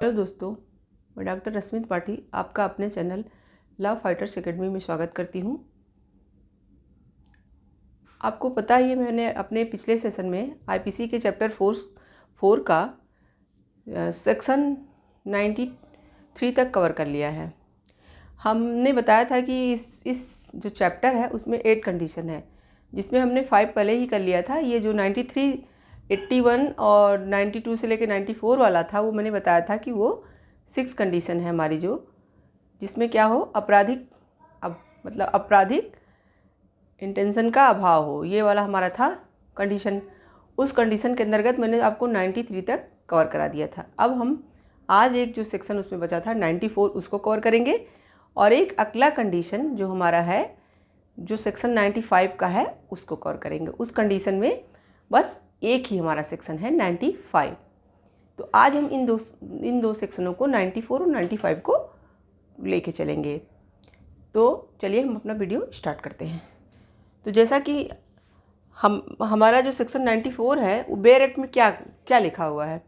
Hello दोस्तों, मैं doctor रश्मि त्रिपाठी आपका अपने चैनल लव फाइटर्स एकेडमी में स्वागत करती हूँ। आपको पता ही है, मैंने अपने पिछले सेशन में आईपीसी के चैप्टर 4 का सेक्शन 93 तक कवर कर लिया है। हमने बताया था कि इस जो चैप्टर है उसमें 8 कंडीशन है, जिसमें हमने 5 पहले ही कर लिया था। ये जो 93, 81 और 92 से लेकर 94 वाला था, वो मैंने बताया था कि वो 6 कंडीशन है हमारी, जिसमें क्या हो, आपराधिक इंटेंशन का अभाव हो, ये वाला हमारा था कंडीशन। उस कंडीशन के अंतर्गत मैंने आपको 93 तक कवर करा दिया था। अब हम आज एक जो सेक्शन उसमें बचा था 94, उसको कवर करेंगे, और एक अगला कंडीशन जो हमारा है, जो सेक्शन 95 का है, उसको कवर करेंगे। उस कंडीशन में बस एक ही हमारा सेक्शन है 95। तो आज हम इन दो सेक्शनों को 94 और 95 को लेके चलेंगे। तो चलिए हम अपना वीडियो स्टार्ट करते हैं। तो जैसा कि हमारा जो सेक्शन 94 है, वो बेयर एक्ट में क्या लिखा हुआ है,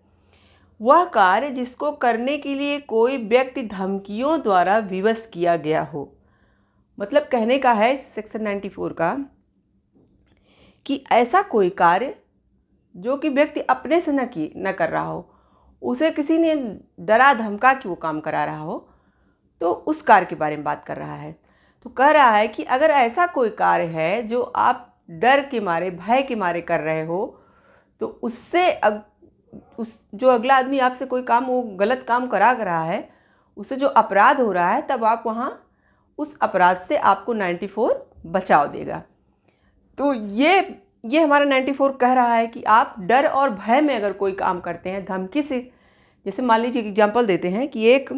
वह कार्य जिसको करने के लिए कोई व्यक्ति धमकियों द्वारा विवश किया गया हो। मतलब कहने का है सेक्शन 94 का कि ऐसा कोई कार्य जो कि व्यक्ति अपने से न कर रहा हो, उसे किसी ने डरा धमका कि वो काम करा रहा हो, तो उस कार्य के बारे में बात कर रहा है। तो कह रहा है कि अगर ऐसा कोई कार्य है जो आप डर के मारे, भय के मारे कर रहे हो, तो उससे जो अगला आदमी आपसे कोई काम, वो गलत काम करा रहा है, उससे जो अपराध हो रहा है, तब आप वहाँ उस अपराध से आपको 94 बचाव देगा। तो ये हमारा 94 कह रहा है कि आप डर और भय में अगर कोई काम करते हैं, धमकी से, जैसे मान लीजिए एग्जाम्पल देते हैं कि एक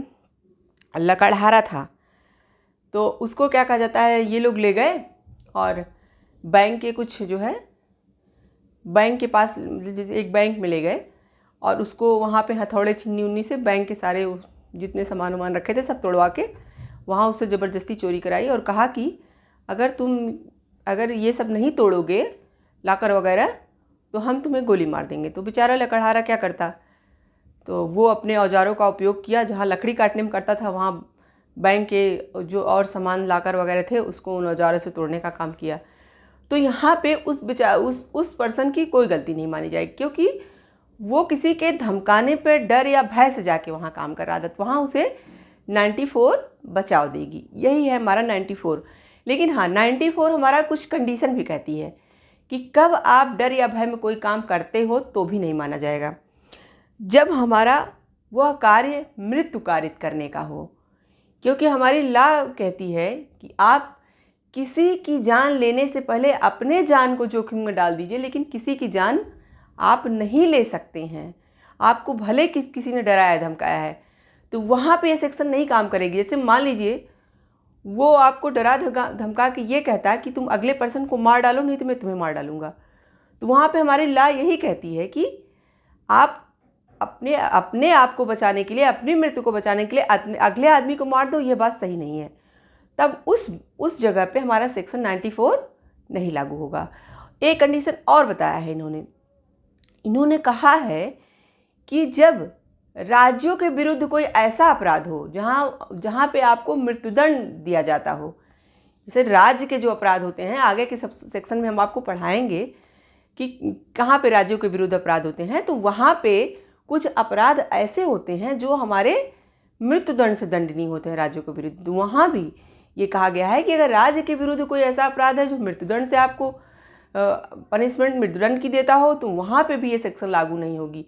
लकड़हारा था, तो उसको क्या कहा जाता है, ये लोग ले गए और बैंक के कुछ जो है, बैंक के पास, जैसे एक बैंक में ले गए और उसको वहाँ पे हथौड़े छीनी उन्नी से बैंक के सारे जितने सामान वामान रखे थे सब तोड़वा के वहाँ उससे ज़बरदस्ती चोरी कराई और कहा कि अगर ये सब नहीं तोड़ोगे, लाकर वगैरह, तो हम तुम्हें गोली मार देंगे। तो बेचारा लकड़हारा क्या करता, तो वो अपने औजारों का उपयोग किया, जहाँ लकड़ी काटने में करता था वहाँ बैंक के जो और सामान लाकर वगैरह थे, उसको उन औजारों से तोड़ने का काम किया। तो यहाँ पे उस पर्सन की कोई गलती नहीं मानी जाएगी, क्योंकि वो किसी के धमकाने पर डर या भय से जाके वहाँ काम कर रहा था, तो वहाँ उसे 94 बचाव देगी। यही है हमारा 94। लेकिन हाँ, 94 हमारा कुछ कंडीशन भी कहती है कि कब आप डर या भय में कोई काम करते हो तो भी नहीं माना जाएगा। जब हमारा वह कार्य मृत्यु कारित करने का हो, क्योंकि हमारी लॉ कहती है कि आप किसी की जान लेने से पहले अपने जान को जोखिम में डाल दीजिए, लेकिन किसी की जान आप नहीं ले सकते हैं। आपको भले किसी ने डराया धमकाया है, तो वहाँ पे ये सेक्शन नहीं काम करेगी। जैसे मान लीजिए वो आपको डरा धमका के ये कहता है कि तुम अगले पर्सन को मार डालो, नहीं तो मैं तुम्हें मार डालूंगा। तो वहाँ पे हमारी लॉ यही कहती है कि आप अपने आप को बचाने के लिए, अपनी मृत्यु को बचाने के लिए अगले आदमी को मार दो, ये बात सही नहीं है। तब उस जगह पे हमारा सेक्शन 94 नहीं लागू होगा। एक कंडीशन और बताया है इन्होंने कहा है कि जब राज्यों के विरुद्ध कोई ऐसा अपराध हो जहाँ पे आपको मृत्युदंड दिया जाता हो, जैसे राज्य के जो अपराध होते हैं, आगे के सब सेक्शन में हम आपको पढ़ाएंगे कि कहाँ पे राज्यों के विरुद्ध अपराध होते हैं। तो वहाँ पे कुछ अपराध ऐसे होते हैं जो हमारे मृत्युदंड से दंडनीय होते हैं राज्यों के विरुद्ध। वहाँ भी ये कहा गया है कि अगर राज्य के विरुद्ध कोई ऐसा अपराध है जो मृत्युदंड से आपको पनिशमेंट मृत्युदंड की देता हो, तो वहाँ पे भी ये सेक्शन लागू नहीं होगी।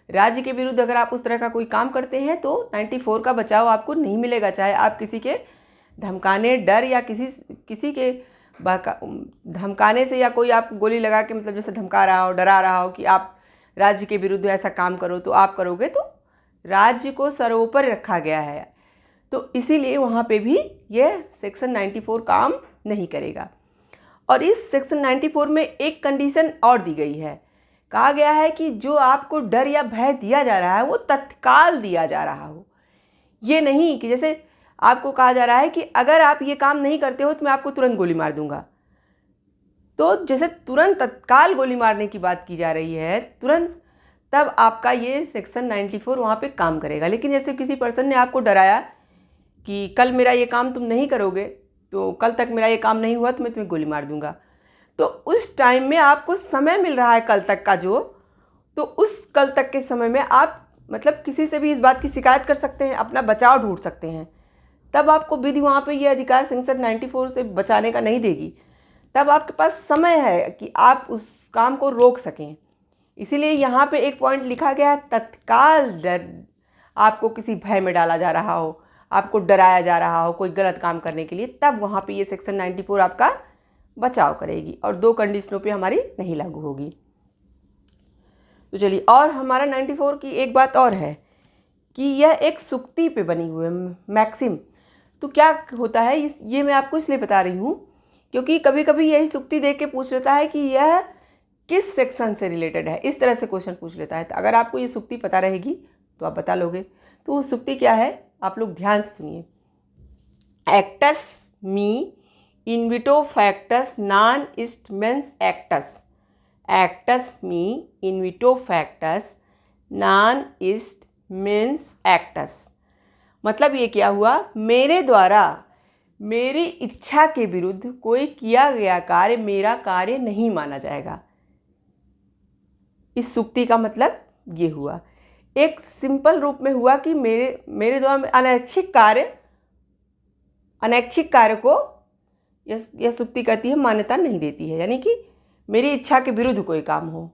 राज्य के विरुद्ध अगर आप उस तरह का कोई काम करते हैं तो 94 का बचाव आपको नहीं मिलेगा, चाहे आप किसी के धमकाने, डर या किसी के धमकाने से, या कोई आप गोली लगा के, मतलब जैसे धमका रहा हो, डरा रहा हो कि आप राज्य के विरुद्ध ऐसा काम करो, तो आप करोगे तो राज्य को सर्वोपरि रखा गया है। तो इसीलिए वहाँ पे भी ये सेक्शन 94 काम नहीं करेगा। और इस सेक्शन 94 में एक कंडीशन और दी गई है। कहा गया है कि जो आपको डर या भय दिया जा रहा है वो तत्काल दिया जा रहा हो। ये नहीं कि जैसे आपको कहा जा रहा है कि अगर आप ये काम नहीं करते हो तो मैं आपको तुरंत गोली मार दूंगा। तो जैसे तुरंत तत्काल गोली मारने की बात की जा रही है, तुरंत तब आपका ये सेक्शन 94 वहाँ पे काम करेगा। लेकिन जैसे किसी पर्सन ने आपको डराया कि कल मेरा ये काम तुम नहीं करोगे, तो कल तक मेरा ये काम नहीं हुआ तो मैं तुम्हें गोली मार दूंगा, तो उस टाइम में आपको समय मिल रहा है कल तक का जो, तो उस कल तक के समय में आप मतलब किसी से भी इस बात की शिकायत कर सकते हैं, अपना बचाव ढूंढ सकते हैं। तब आपको विधि वहाँ पे ये अधिकार सेक्शन 94 से बचाने का नहीं देगी। तब आपके पास समय है कि आप उस काम को रोक सकें। इसीलिए यहाँ पे एक पॉइंट लिखा गया है, तत्काल डर, आपको किसी भय में डाला जा रहा हो, आपको डराया जा रहा हो कोई गलत काम करने के लिए, तब वहाँ पे ये सेक्शन 94 आपका बचाव करेगी और 2 कंडीशनों पे हमारी नहीं लागू होगी। तो चलिए, और हमारा 94 की एक बात और है कि यह एक सुक्ति पे बनी हुई है, मैक्सिम। तो क्या होता है, ये मैं आपको इसलिए बता रही हूँ क्योंकि कभी कभी यही सुक्ति देख के पूछ लेता है कि यह किस सेक्शन से रिलेटेड है, इस तरह से क्वेश्चन पूछ लेता है। तो अगर आपको ये सुक्ति पता रहेगी तो आप बता लोगे। तो वो सुक्ति क्या है, आप लोग ध्यान से सुनिए। एक्टस मी इन्विटो फैक्टस नॉन इस्ट मेंस एक्टस, एक्टस मी इन्विटो फैक्टस नॉन इस्ट मेंस एक्टस। मतलब ये क्या हुआ, मेरे द्वारा मेरी इच्छा के विरुद्ध कोई किया गया कार्य मेरा कार्य नहीं माना जाएगा। इस सुक्ति का मतलब ये हुआ, एक सिंपल रूप में हुआ कि मेरे द्वारा अनैच्छिक कार्य को यह सुक्ति कहती है मान्यता नहीं देती है, यानी कि मेरी इच्छा के विरुद्ध कोई काम हो।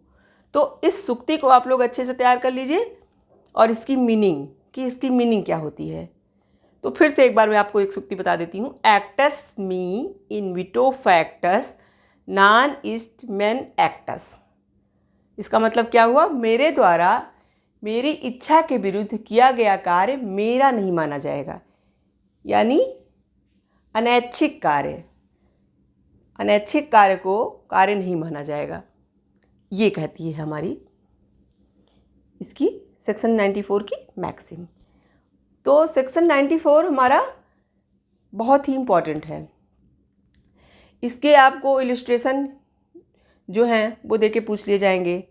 तो इस सुक्ति को आप लोग अच्छे से तैयार कर लीजिए और इसकी मीनिंग क्या होती है। तो फिर से एक बार मैं आपको एक सुक्ति बता देती हूँ। एक्टस मी इन्विटो फैक्टस नॉन इस्ट मेन एक्टस। इसका मतलब क्या हुआ, मेरे द्वारा मेरी इच्छा के विरुद्ध किया गया कार्य मेरा नहीं माना जाएगा, यानी अनैच्छिक कार्य को कार्य नहीं माना जाएगा, ये कहती है हमारी इसकी सेक्शन 94 की मैक्सिम। तो सेक्शन 94 हमारा बहुत ही इम्पॉर्टेंट है। इसके आपको इलस्ट्रेशन जो हैं वो देके पूछ लिए जाएंगे,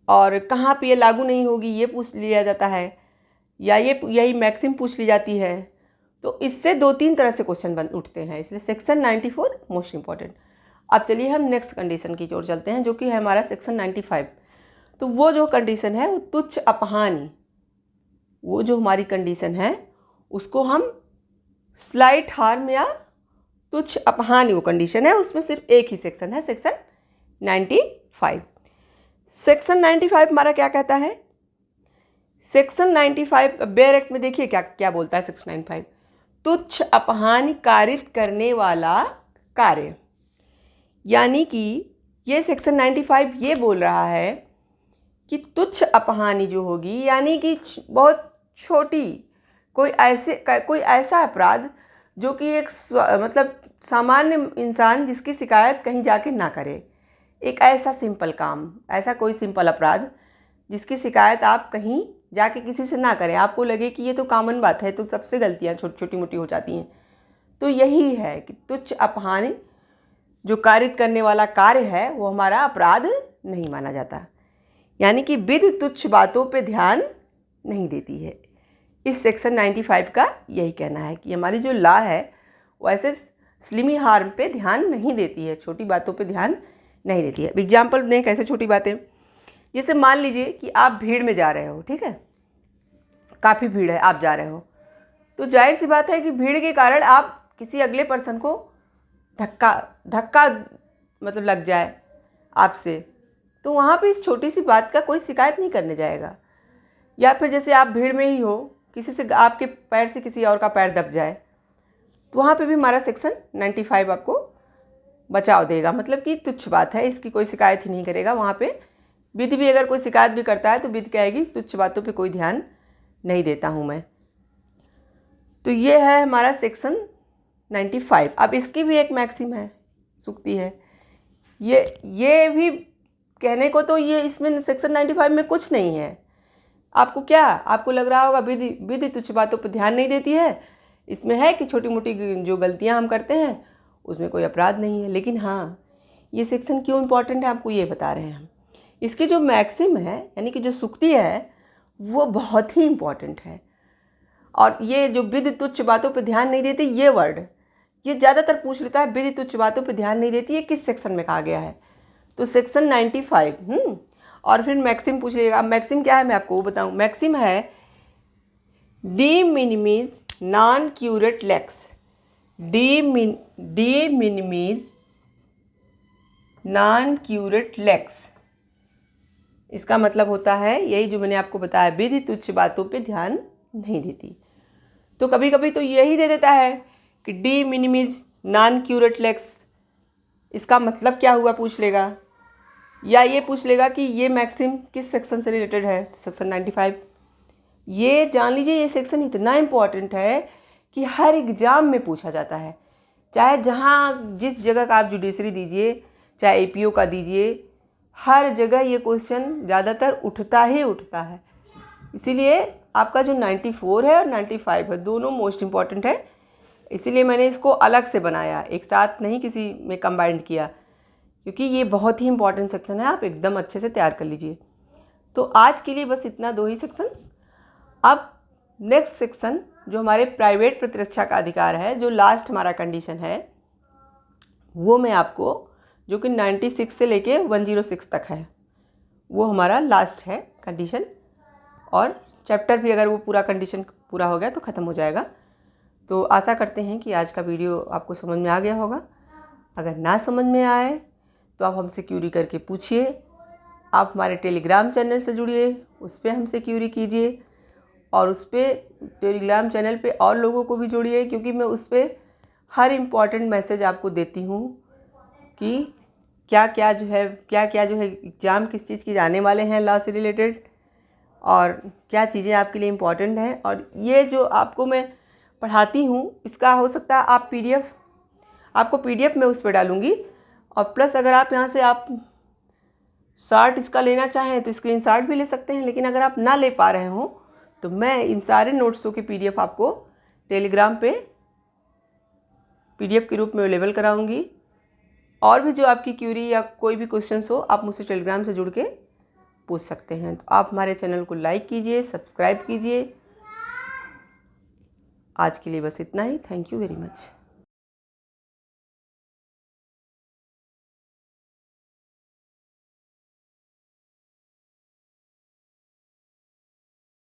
और कहाँ पे ये लागू नहीं होगी ये पूछ लिया जाता है, या यही मैक्सिम पूछ ली जाती है। तो इससे 2-3 तरह से क्वेश्चन उठते हैं, इसलिए सेक्शन 94 मोस्ट इम्पॉर्टेंट। अब चलिए हम नेक्स्ट कंडीशन की ओर चलते हैं, जो कि है हमारा सेक्शन 95। तो वो जो कंडीशन है वो तुच्छ अपहानि, वो जो हमारी कंडीशन है उसको हम स्लाइट हार्म या तुच्छ अपहानि वो कंडीशन है, उसमें सिर्फ एक ही सेक्शन है, सेक्शन 95। सेक्शन 95 हमारा क्या कहता है, सेक्शन 95 बेयर एक्ट में देखिए क्या क्या बोलता है सेक्शन 95, तुच्छ अपहानि कारित करने वाला कार्य। यानी कि ये सेक्शन 95 ये बोल रहा है कि तुच्छ अपहानि जो होगी, यानी कि बहुत छोटी कोई ऐसा अपराध जो कि एक मतलब सामान्य इंसान जिसकी शिकायत कहीं जाके ना करे, एक ऐसा सिंपल काम, ऐसा कोई सिंपल अपराध जिसकी शिकायत आप कहीं जाके किसी से ना करें, आपको लगे कि ये तो कॉमन बात है, तो सबसे गलतियाँ छोटी मोटी हो जाती हैं। तो यही है कि तुच्छ अपहानि जो कारित करने वाला कार्य है वो हमारा अपराध नहीं माना जाता, यानी कि विधि तुच्छ बातों पे ध्यान नहीं देती है। इस सेक्शन 95 का यही कहना है कि हमारी जो लॉ है वो ऐसे स्लिमी हार्म पे ध्यान नहीं देती है, छोटी बातों पे ध्यान नहीं देती है। एग्जाम्पल दें कैसे छोटी बातें, जैसे मान लीजिए कि आप भीड़ में जा रहे हो, ठीक है, काफ़ी भीड़ है, आप जा रहे हो, तो जाहिर सी बात है कि भीड़ के कारण आप किसी अगले पर्सन को धक्का मतलब लग जाए आपसे, तो वहाँ पे इस छोटी सी बात का कोई शिकायत नहीं करने जाएगा। या फिर जैसे आप भीड़ में ही हो, किसी से आपके पैर से किसी और का पैर दब जाए, तो वहाँ पे भी हमारा सेक्शन 95 आपको बचाव देगा, मतलब कि तुच्छ बात है, इसकी कोई शिकायत ही नहीं करेगा। वहाँ पे विधि भी अगर कोई शिकायत भी करता है तो विधि कहेगी तुच्छ बातों पे कोई ध्यान नहीं देता हूँ मैं। तो ये है हमारा सेक्शन 95। अब इसकी भी एक मैक्सिम है, सुक्ति है, ये भी कहने को तो ये इसमें सेक्शन 95 में कुछ नहीं है। आपको लग रहा होगा विधि तुच्छ बातों पर ध्यान नहीं देती है, इसमें है कि छोटी मोटी जो गलतियां हम करते हैं उसमें कोई अपराध नहीं है। लेकिन हाँ, ये सेक्शन क्यों इम्पोर्टेंट है आपको ये बता रहे हैं हम इसकी जो मैक्सिम है यानी कि जो सुक्ति है वो बहुत ही इम्पॉर्टेंट है। और ये जो विधि तुच्छ बातों पे ध्यान नहीं देती, ये वर्ड ये ज़्यादातर पूछ लेता है, विधि तुच्छ बातों पे ध्यान नहीं देती, ये किस सेक्शन में कहा गया है? तो सेक्शन 95। और फिर मैक्सिम पूछ लेगा। मैक्सिम क्या है मैं आपको वो बताऊँ। मैक्सिम है डी मिनिमीज नॉन क्यूरेट लेक्स। डी मिनिमीज नॉन क्यूरेट लेक्स, इसका मतलब होता है यही जो मैंने आपको बताया, विधि तुच्छ बातों पे ध्यान नहीं देती। तो कभी कभी तो यही दे देता है कि डी मिनिमीज नॉन क्यूरेट लेक्स, इसका मतलब क्या हुआ पूछ लेगा, या ये पूछ लेगा कि ये मैक्सिम किस सेक्शन से रिलेटेड है, सेक्शन 95। ये जान लीजिए ये सेक्शन इतना इम्पॉर्टेंट है कि हर एग्ज़ाम में पूछा जाता है, चाहे जहाँ जिस जगह का आप जुडिशरी दीजिए, चाहे APO का दीजिए, हर जगह ये क्वेश्चन ज़्यादातर उठता ही उठता है। इसीलिए आपका जो 94 है और 95 है दोनों मोस्ट इम्पॉर्टेंट है। इसीलिए मैंने इसको अलग से बनाया, एक साथ नहीं किसी में कंबाइंड किया, क्योंकि ये बहुत ही इम्पॉर्टेंट सेक्शन है। आप एकदम अच्छे से तैयार कर लीजिए। तो आज के लिए बस इतना, 2 ही सेक्शन। अब नेक्स्ट सेक्शन जो हमारे प्राइवेट प्रतिरक्षा का अधिकार है, जो लास्ट हमारा कंडीशन है, वो मैं आपको, जो कि 96 से लेके 106 तक है, वो हमारा लास्ट है कंडीशन। और चैप्टर भी अगर वो पूरा कंडीशन पूरा हो गया तो ख़त्म हो जाएगा। तो आशा करते हैं कि आज का वीडियो आपको समझ में आ गया होगा। अगर ना समझ में आए तो आप हमसे क्यूरी करके पूछिए। आप हमारे टेलीग्राम चैनल से जुड़िए, उस पर हमसे क्यूरी कीजिए, और उस पर टेलीग्राम चैनल पे और लोगों को भी जोड़िए, क्योंकि मैं उस पर हर इम्पॉर्टेंट मैसेज आपको देती हूँ कि क्या क्या जो है एग्ज़ाम किस चीज़ की जाने वाले हैं लॉ से रिलेटेड, और क्या चीज़ें आपके लिए इम्पॉर्टेंट हैं। और ये जो आपको मैं पढ़ाती हूँ इसका हो सकता है आप आपको PDF में उस पर डालूँगी, और प्लस अगर आप यहाँ से आप शॉर्ट इसका लेना चाहें तो स्क्रीनशॉट भी ले सकते हैं। लेकिन अगर आप ना ले पा रहे हो तो मैं इन सारे नोट्सों की PDF आपको टेलीग्राम पे PDF के रूप में अवेलेबल कराऊंगी। और भी जो आपकी क्यूरी या कोई भी क्वेश्चंस हो आप मुझसे टेलीग्राम से जुड़ के पूछ सकते हैं। तो आप हमारे चैनल को लाइक कीजिए, सब्सक्राइब कीजिए। आज के लिए बस इतना ही। Thank you very much.